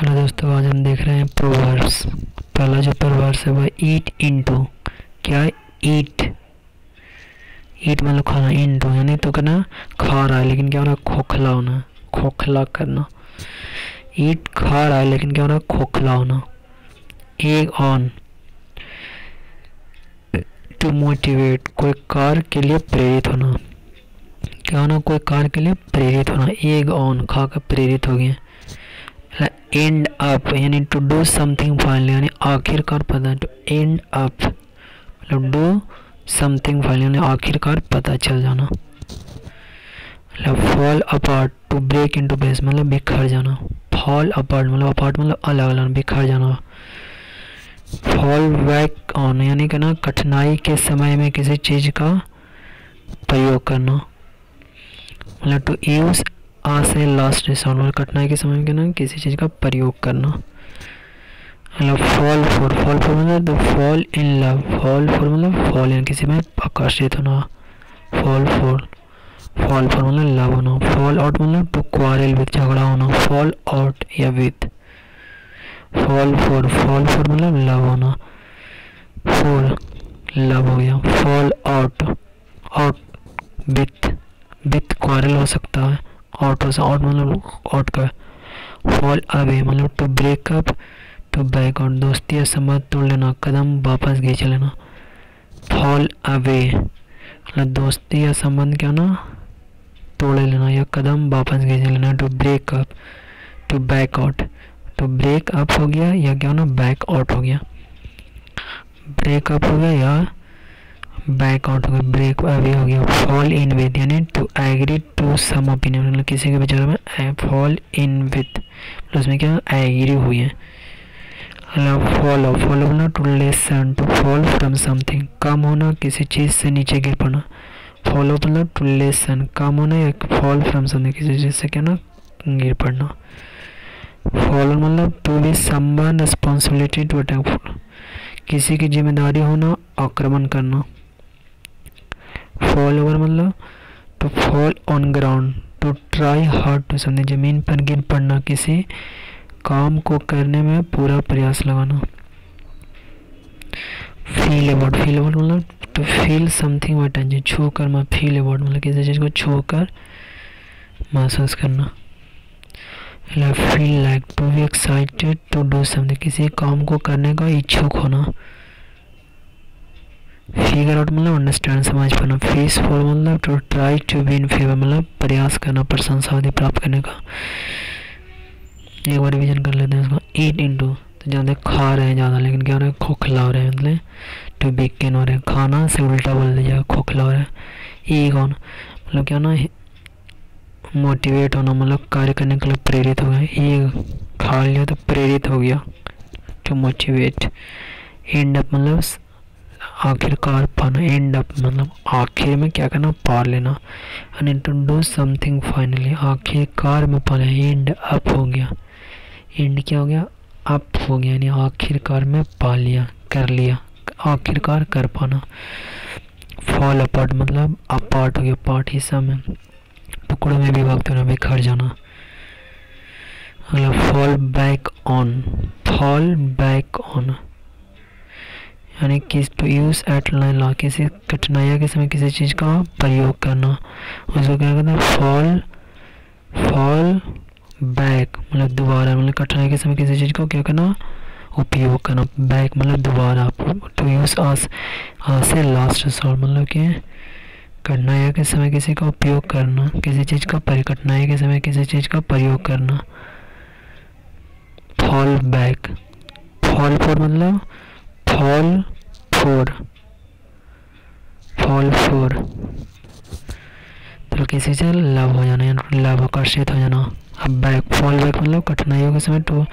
Hello दोस्तों, आज हम देख रहे हैं प्रोवर्ब्स। पहला जो प्रोवर्ब्स है वह ईट इनटू। क्या है? ईट। ईट मतलब खाना, इनटू यानी तो करना खा रहा है लेकिन क्या हो रहा है? खोखला होना, खोखला करना। ईट खा रहा है लेकिन क्या हो रहा है? खोखला होना। एग ऑन, टू मोटिवेट, कोई कार्य के लिए प्रेरित होना। क्या होना? कोई कार्य के लिए प्रेरित होना। एग ऑन, खाकर प्रेरित हो गए। एंड अप यानी टू डू समथिंग फाइनली, यानी आखिरकार पता। टू एंड अप मतलब डू समथिंग फाइनली यानी आखिरकार पता चल जाना। मतलब fall apart, to break into pieces मतलब बिखर जाना। फॉल अपार्ट मतलब अलग अलग, बिखर जाना। फॉल बैक ऑन यानी कि ना कठिनाई के समय में किसी चीज़ का प्रयोग करना। मतलब टू यूज आज से लास्ट रिसोर्ट मतलब कठिनाई के समय में ना किसी चीज़ का प्रयोग करना। मतलब फॉल फॉर मतलब the fall in love. Fall for मतलब फॉल इन किसी में आकर्षित होना। फॉल फॉर मतलब लव होना। फॉल आउट मतलब टू क्वारल विद, झगड़ा होना। फॉल आउट या विद। फॉल फॉर मतलब लव होना। फॉर लव हो गया। फॉल आउट विथ क्वारल हो सकता है। आउट मतलब आउट का। फॉल अवे मतलब to break up, to back out दोस्ती या संबंध तोड़ लेना, कदम वापस खींच लेना। फॉल अवे मतलब दोस्ती या संबंध क्या ना तोड़ लेना या कदम वापस खींच लेना। To break up, to back out, to break up हो गया या क्या ना बैक आउट हो गया। ब्रेकअप हो गया या बैक आउट हो गया। ब्रेक अवे हो गया। फॉल इन विद यानी to agree to some opinion मतलब किसी के विचार में फॉल इन विद उसमें क्या एग्री हुई है। फॉलो मतलब to lesson, to fall from something कम होना, किसी चीज़ से नीचे गिर पड़ना। फॉलो मतलब टू लेसन कम होना या फॉल फ्रॉम समथिंग किसी चीज़ से क्या ना गिर पड़ना। फॉलो मतलब to be someone responsibility to attack, किसी की जिम्मेदारी होना, आक्रमण करना। फॉल ओवर मतलब to fall on ground, to try hard to something जमीन पर गिर पड़ना, किसी काम को करने में पूरा प्रयास लगाना। फील अबाउट मतलब to feel something with touch, छू कर मैं फील अबाउट मतलब किसी चीज़ को छू कर महसूस करना। Feel like to be excited to do something, किसी काम को करने का इच्छुक होना। फिगर आउट मतलब अंडरस्टैंड समझ पाना। फेस फॉर मतलब to try to be in favour मतलब प्रयास करना, प्रशंसा आदि प्राप्त करने का। एक बार रिवीजन कर लेते हैं इसको। ईट इनटू तो ज़्यादा खा रहे हैं ज़्यादा लेकिन क्या हो रहा है? खोखला हो रहे हैं मतलब टू बिकेन हो रहे हैं। खाना से उल्टा बोल दीजिएगा, खोखला हो रहा है। ईग ऑन मतलब क्या ना मोटिवेट होना मतलब कार्य करने के लिए प्रेरित हो गया। ईग खा लिया तो प्रेरित हो गया, टू मोटिवेट। एंड अप मतलब आखिरकार पाना। एंड अप मतलब आखिर में क्या करना? पा लेना। यानी टू डू समथिंग फाइनली आखिरकार में पा लेना। एंड अप हो गया। एंड क्या हो गया? अप हो गया यानी आखिरकार में पा लिया, कर लिया, आखिरकार कर पाना। फॉल अपार्ट मतलब अपार्ट हो गया, पार्ट हिस्सा में, टुकड़ों में विभक्त होना, बिखर जाना। मतलब fall back on, fall back on यानी किस टू यूज एट ला किसी कठिनाइयों के समय किसी चीज़ का प्रयोग करना। उसको क्या कहते हैं? फॉल बैक मतलब दोबारा मतलब कठिनाई के समय किसी चीज़ को क्या करना? उपयोग करना। बैक मतलब दोबारा। टू यूज आज से लास्ट रिसोर्ट मतलब कि कठिनाइयों के समय किसी का उपयोग करना, किसी चीज़ का कठिनाई के समय किसी चीज़ का प्रयोग करना। Fall back. फॉल फॉर मतलब फॉल फोर तो किसी से लव हो जाना या लव आकर्षित हो जाना। अब बैक फॉल बैक मतलब कठिनाइयों के समय टू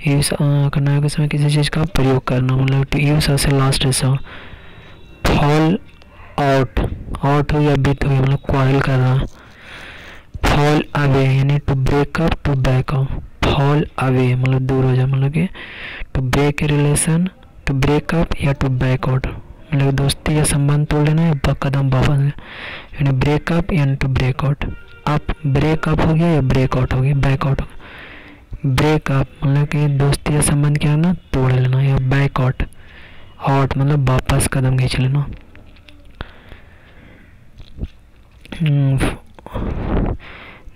यूज कठिनाइयों के समय किसी चीज़ का प्रयोग करना मतलब to use as last resort. Fall out हो या बीत हो गया मतलब क्वारल कर रहा। फॉल अवे यानी to break up, to back out. Fall away मतलब दूर हो जाए मतलब कि to break a relation, to break up या टू बैक आउट मतलब दोस्ती या संबंध तोड़ लेना या कदम वापस यानी ब्रेकअप या to break out. Up break up हो गया या ब्रेक आउट हो गया, बैक आउट हो गया। ब्रेक अप मतलब कि दोस्ती या संबंध क्या ना तोड़ लेना, या बैक आउट, आउट मतलब वापस कदम खींच लेना।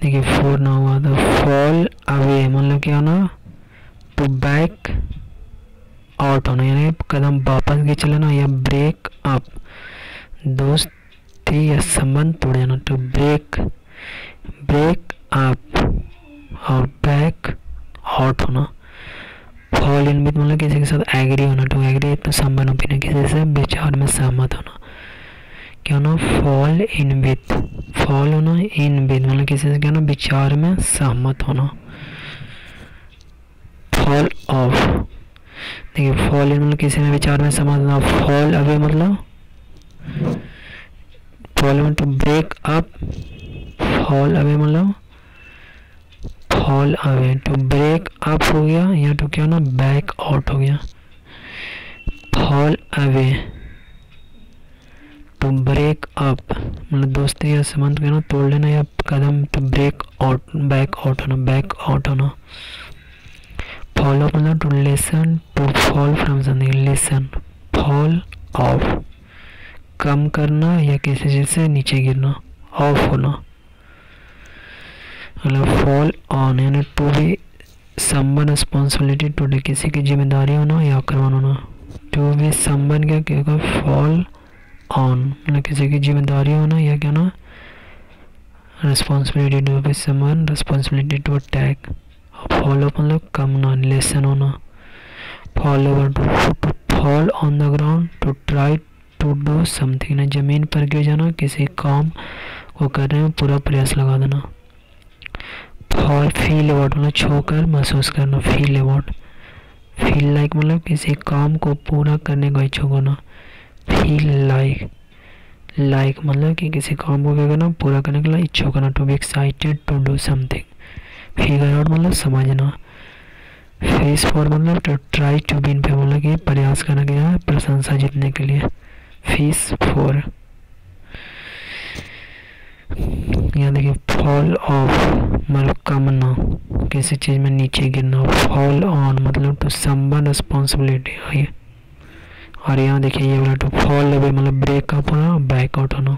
देखिए 4 ना हुआ तो फॉल अवे मतलब क्या ना टू बैक आउट होना, यानी कदम वापस खींच लेना, या ब्रेक अप दोस्ती या संबंध तोड़ जाना, टू ब्रेक अप और बैक आउट होना। फॉल इन विद मतलब किसी के साथ एग्री होना, टू एग्री तो संबंध ओपिनियन किसी से विचार में सहमत होना। क्या होना फॉल इन विद, फॉल होना इन विद मतलब किसी से क्या ना विचार में सहमत होना। फॉल ऑफ, देखिए फॉल इन मतलब किसी में विचार में सहमत होना। फॉल अवे मतलब fall to break up, fall away मतलब fall away to break up हो गया, या तो क्या ना बैक आउट हो गया। Fall away to break up मतलब दोस्ती या संबंध का ना तोड़ लेना, या कदम to break out back out होना, बैक आउट होना। फॉल ऑफ मतलब to listen to fall from something, listen fall off कम करना या किसी चीज़ से नीचे गिरना, ऑफ होना। मतलब फॉल ऑन यानी to be someone responsibility, to day किसी की जिम्मेदारी होना या आक्रमण होना। टू बी समवन क्या होगा फॉल ऑन मतलब किसी की जिम्मेदारी होना, या क्या ना responsibility to be someone responsibility to attack. Fall off मतलब कमना लेसन होना। Fall over to fall on the ground, to try to do something ना जमीन पर गिर जाना, किसी काम को करने में पूरा प्रयास लगा देना। फॉल फील अबाउट मतलब छोकर महसूस करना, फील अबाउट। फील लाइक मतलब किसी काम को पूरा करने का इच्छुक होना। फील लाइक मतलब कि किसी काम को क्या करना पूरा करने के लिए इच्छुक होना। To be excited to do something. Figure out मतलब समझना। फेस फॉर मतलब to try to be in favour मतलब कि प्रयास करना गया है प्रशंसा जीतने के लिए। फेस फॉर यहाँ देखिए फॉल ऑफ मतलब कमना किसी चीज़ में नीचे गिरना। फॉल ऑन मतलब टू समवन रिस्पॉन्सिबिलिटी। और यहाँ देखिए ये वाला टू फॉल अवे मतलब ब्रेक अप होना बैक आउट होना।